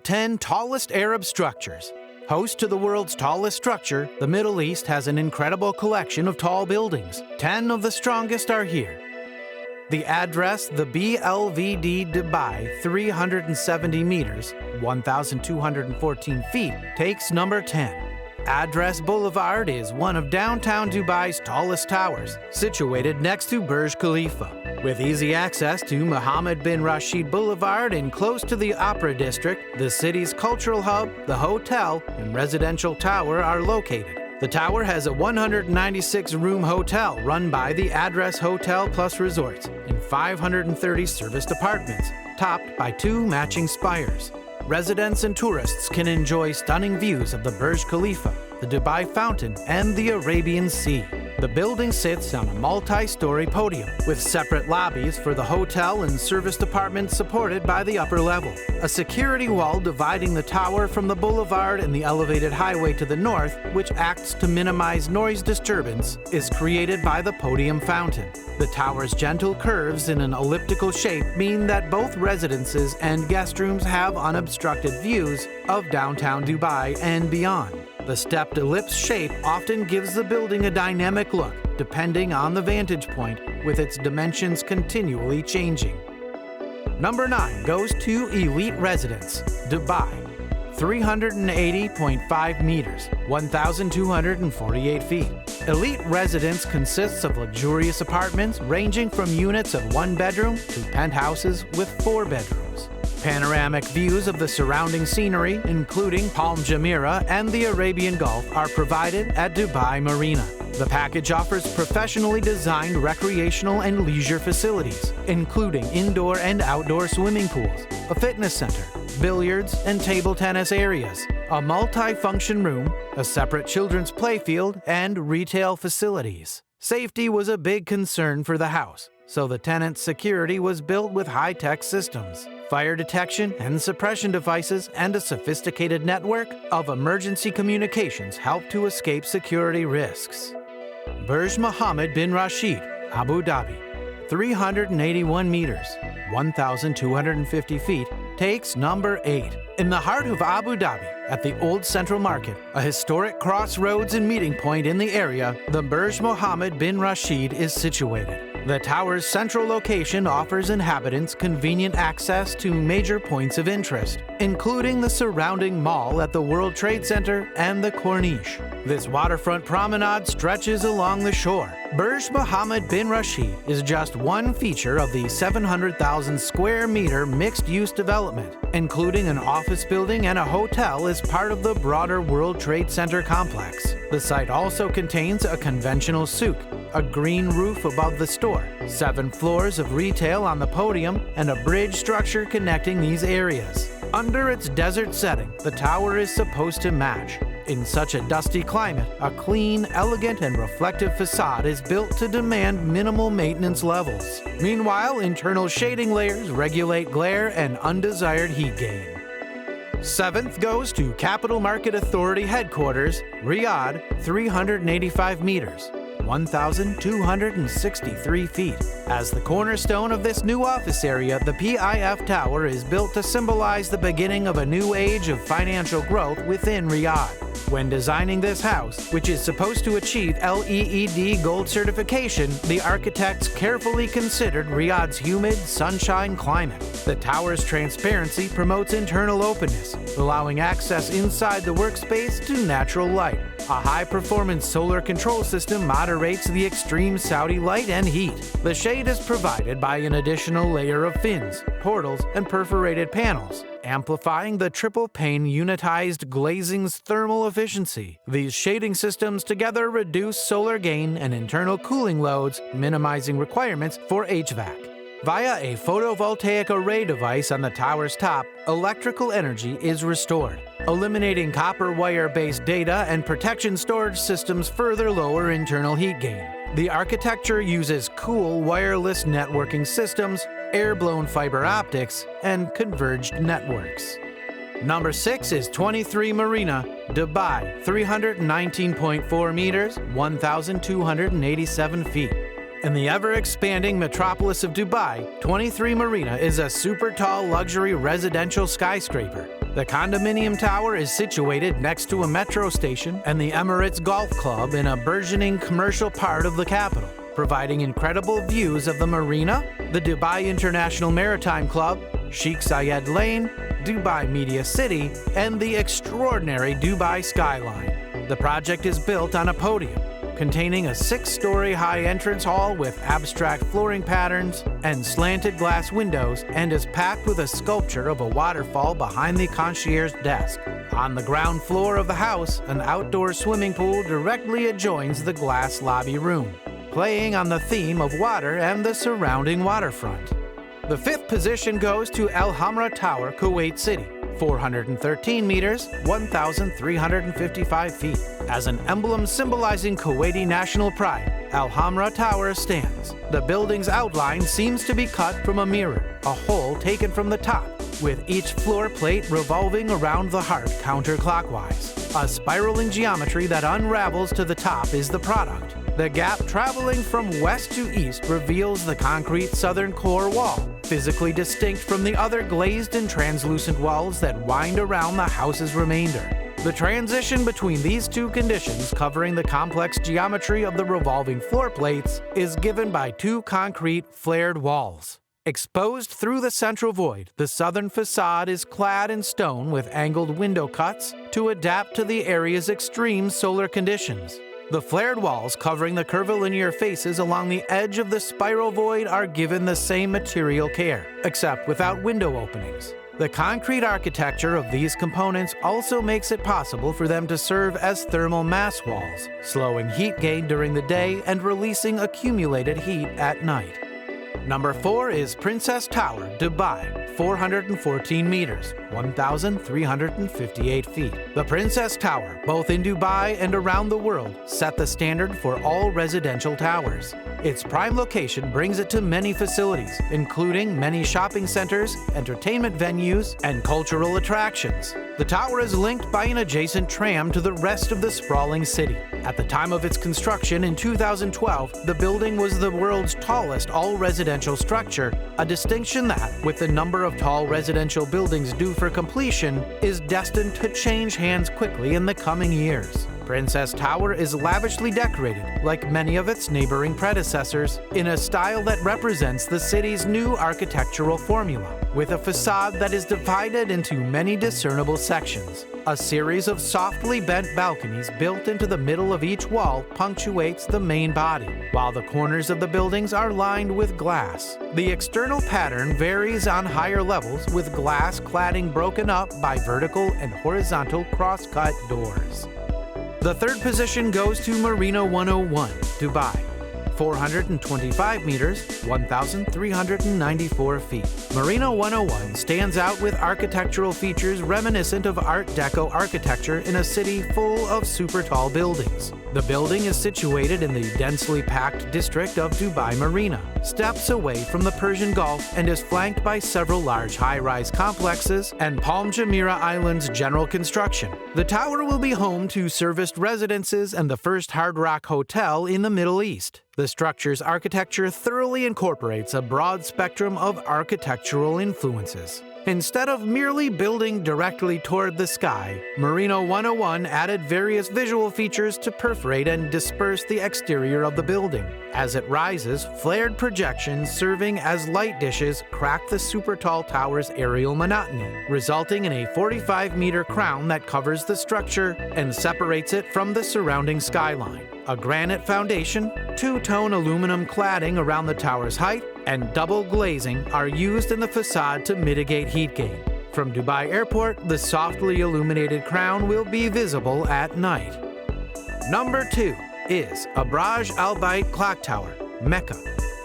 10 tallest Arab structures. Host to the world's tallest structure, the Middle East has an incredible collection of tall buildings. 10 of the strongest are here. The address, the BLVD Dubai, 370 meters, 1,214 feet, takes number 10. Address Boulevard is one of downtown Dubai's tallest towers, situated next to Burj Khalifa. With easy access to Mohammed bin Rashid Boulevard and close to the Opera District, the city's cultural hub, the hotel, and residential tower are located. The tower has a 196-room hotel run by the Address Hotel Plus Resorts and 530 serviced apartments, topped by 2 matching spires. Residents and tourists can enjoy stunning views of the Burj Khalifa, the Dubai Fountain, and the Arabian Sea. The building sits on a multi-story podium with separate lobbies for the hotel and serviced apartments supported by the upper level. A security wall dividing the tower from the boulevard and the elevated highway to the north, which acts to minimize noise disturbance, is created by the podium fountain. The tower's gentle curves in an elliptical shape mean that both residences and guest rooms have unobstructed views of downtown Dubai and beyond. The stepped ellipse shape often gives the building a dynamic look, depending on the vantage point, with its dimensions continually changing. Number 9 goes to Elite Residence, Dubai, 380.5 meters, 1,248 feet. Elite Residence consists of luxurious apartments ranging from units of 1 bedroom to penthouses with 4 bedrooms. Panoramic views of the surrounding scenery, including Palm Jumeirah and the Arabian Gulf, are provided at Dubai Marina. The package offers professionally designed recreational and leisure facilities, including indoor and outdoor swimming pools, a fitness center, billiards and table tennis areas, a multi-function room, a separate children's playfield, and retail facilities. Safety was a big concern for the house, so the tenant's security was built with high-tech systems, fire detection and suppression devices, and a sophisticated network of emergency communications help to escape security risks. Burj Mohammed bin Rashid, Abu Dhabi, 381 meters, 1,250 feet, takes number 8. In the heart of Abu Dhabi, at the Old Central Market, a historic crossroads and meeting point in the area, the Burj Mohammed bin Rashid is situated. The tower's central location offers inhabitants convenient access to major points of interest, including the surrounding mall at the World Trade Center and the Corniche. This waterfront promenade stretches along the shore. Burj Mohammed bin Rashid is just one feature of the 700,000 square meter mixed-use development, including an office building and a hotel as part of the broader World Trade Center complex. The site also contains a conventional souk, a green roof above the store, 7 floors of retail on the podium, and a bridge structure connecting these areas. Under its desert setting, the tower is supposed to match. In such a dusty climate, a clean, elegant, and reflective facade is built to demand minimal maintenance levels. Meanwhile, internal shading layers regulate glare and undesired heat gain. 7th goes to Capital Market Authority Headquarters, Riyadh, 385 meters, 1,263 feet. As the cornerstone of this new office area, the PIF Tower is built to symbolize the beginning of a new age of financial growth within Riyadh. When designing this house, which is supposed to achieve LEED Gold certification, the architects carefully considered Riyadh's humid, sunshine climate. The tower's transparency promotes internal openness, allowing access inside the workspace to natural light. A high-performance solar control system moderates the extreme Saudi light and heat. The shade is provided by an additional layer of fins, portals, and perforated panels, amplifying the triple-pane unitized glazing's thermal efficiency. These shading systems together reduce solar gain and internal cooling loads, minimizing requirements for HVAC. Via a photovoltaic array device on the tower's top, electrical energy is restored. Eliminating copper wire-based data and protection storage systems further lower internal heat gain. The architecture uses cool wireless networking systems, air-blown fiber optics, and converged networks. Number 6 is 23 Marina, Dubai, 319.4 meters, 1,287 feet. In the ever-expanding metropolis of Dubai, 23 Marina is a super-tall luxury residential skyscraper. The condominium tower is situated next to a metro station and the Emirates Golf Club in a burgeoning commercial part of the capital, providing incredible views of the Marina, the Dubai International Maritime Club, Sheikh Zayed Lane, Dubai Media City, and the extraordinary Dubai skyline. The project is built on a podium, containing a 6-story high entrance hall with abstract flooring patterns and slanted glass windows, and is packed with a sculpture of a waterfall behind the concierge desk. On the ground floor of the house, an outdoor swimming pool directly adjoins the glass lobby room, playing on the theme of water and the surrounding waterfront. The 5th position goes to Alhamra Tower, Kuwait City, 413 meters, 1,355 feet. As an emblem symbolizing Kuwaiti national pride, Alhamra Tower stands. The building's outline seems to be cut from a mirror, a hole taken from the top, with each floor plate revolving around the heart counterclockwise. A spiraling geometry that unravels to the top is the product. The gap traveling from west to east reveals the concrete southern core wall, physically distinct from the other glazed and translucent walls that wind around the house's remainder. The transition between these two conditions, covering the complex geometry of the revolving floor plates, is given by 2 concrete flared walls. Exposed through the central void, the southern facade is clad in stone with angled window cuts to adapt to the area's extreme solar conditions. The flared walls covering the curvilinear faces along the edge of the spiral void are given the same material care, except without window openings. The concrete architecture of these components also makes it possible for them to serve as thermal mass walls, slowing heat gain during the day and releasing accumulated heat at night. Number 4 is Princess Tower, Dubai, 414 meters, 1,358 feet. The Princess Tower, both in Dubai and around the world, set the standard for all residential towers. Its prime location brings it to many facilities, including many shopping centers, entertainment venues, and cultural attractions. The tower is linked by an adjacent tram to the rest of the sprawling city. At the time of its construction in 2012, the building was the world's tallest all-residential structure, a distinction that, with the number of tall residential buildings due for completion, is destined to change hands quickly in the coming years. Princess Tower is lavishly decorated, like many of its neighboring predecessors, in a style that represents the city's new architectural formula, with a facade that is divided into many discernible sections. A series of softly bent balconies built into the middle of each wall punctuates the main body, while the corners of the buildings are lined with glass. The external pattern varies on higher levels, with glass cladding broken up by vertical and horizontal cross-cut doors. The 3rd position goes to Marina 101, Dubai, 425 meters, 1,394 feet. Marina 101 stands out with architectural features reminiscent of Art Deco architecture in a city full of super tall buildings. The building is situated in the densely packed district of Dubai Marina, steps away from the Persian Gulf, and is flanked by several large high-rise complexes and Palm Jumeirah Island's general construction. The tower will be home to serviced residences and the first Hard Rock Hotel in the Middle East. The structure's architecture thoroughly incorporates a broad spectrum of architectural influences. Instead of merely building directly toward the sky, Marina 101 added various visual features to perforate and disperse the exterior of the building. As it rises, flared projections serving as light dishes crack the super tall tower's aerial monotony, resulting in a 45-meter crown that covers the structure and separates it from the surrounding skyline. A granite foundation, 2-tone aluminum cladding around the tower's height, and double glazing are used in the facade to mitigate heat gain. From Dubai Airport, the softly illuminated crown will be visible at night. Number 2 is Burj Al Arab Clock Tower, Mecca,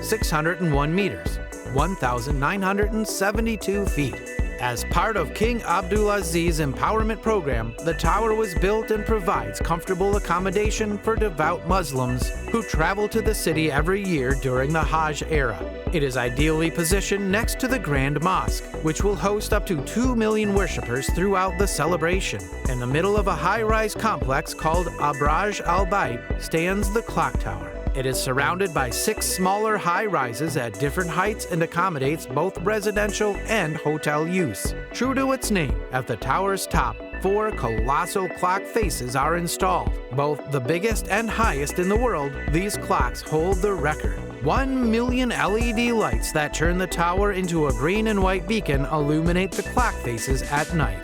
601 meters, 1,972 feet. As part of King Abdulaziz's empowerment program, the tower was built and provides comfortable accommodation for devout Muslims who travel to the city every year during the Hajj era. It is ideally positioned next to the Grand Mosque, which will host up to 2 million worshippers throughout the celebration. In the middle of a high-rise complex called Burj Al Arab stands the clock tower. It is surrounded by 6 smaller high-rises at different heights and accommodates both residential and hotel use. True to its name, at the tower's top, 4 colossal clock faces are installed. Both the biggest and highest in the world, these clocks hold the record. 1 million LED lights that turn the tower into a green and white beacon illuminate the clock faces at night.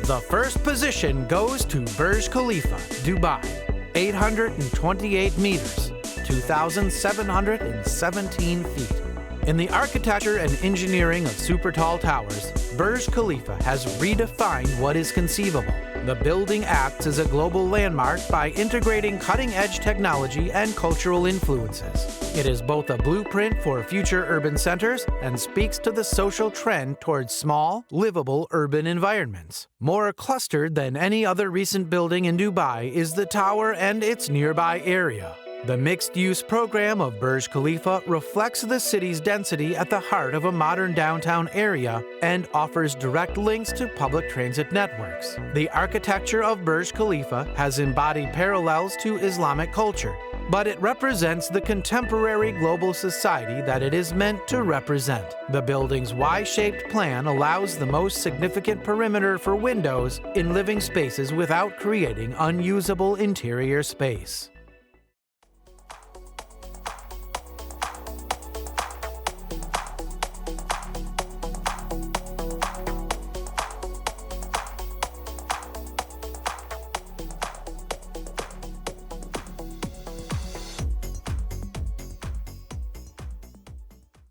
The first position goes to Burj Khalifa, Dubai, 828 meters, 2,717 feet. In the architecture and engineering of super tall towers, Burj Khalifa has redefined what is conceivable. The building acts as a global landmark by integrating cutting-edge technology and cultural influences. It is both a blueprint for future urban centers and speaks to the social trend towards small, livable urban environments. More clustered than any other recent building in Dubai is the tower and its nearby area. The mixed-use program of Burj Khalifa reflects the city's density at the heart of a modern downtown area and offers direct links to public transit networks. The architecture of Burj Khalifa has embodied parallels to Islamic culture, but it represents the contemporary global society that it is meant to represent. The building's Y-shaped plan allows the most significant perimeter for windows in living spaces without creating unusable interior space.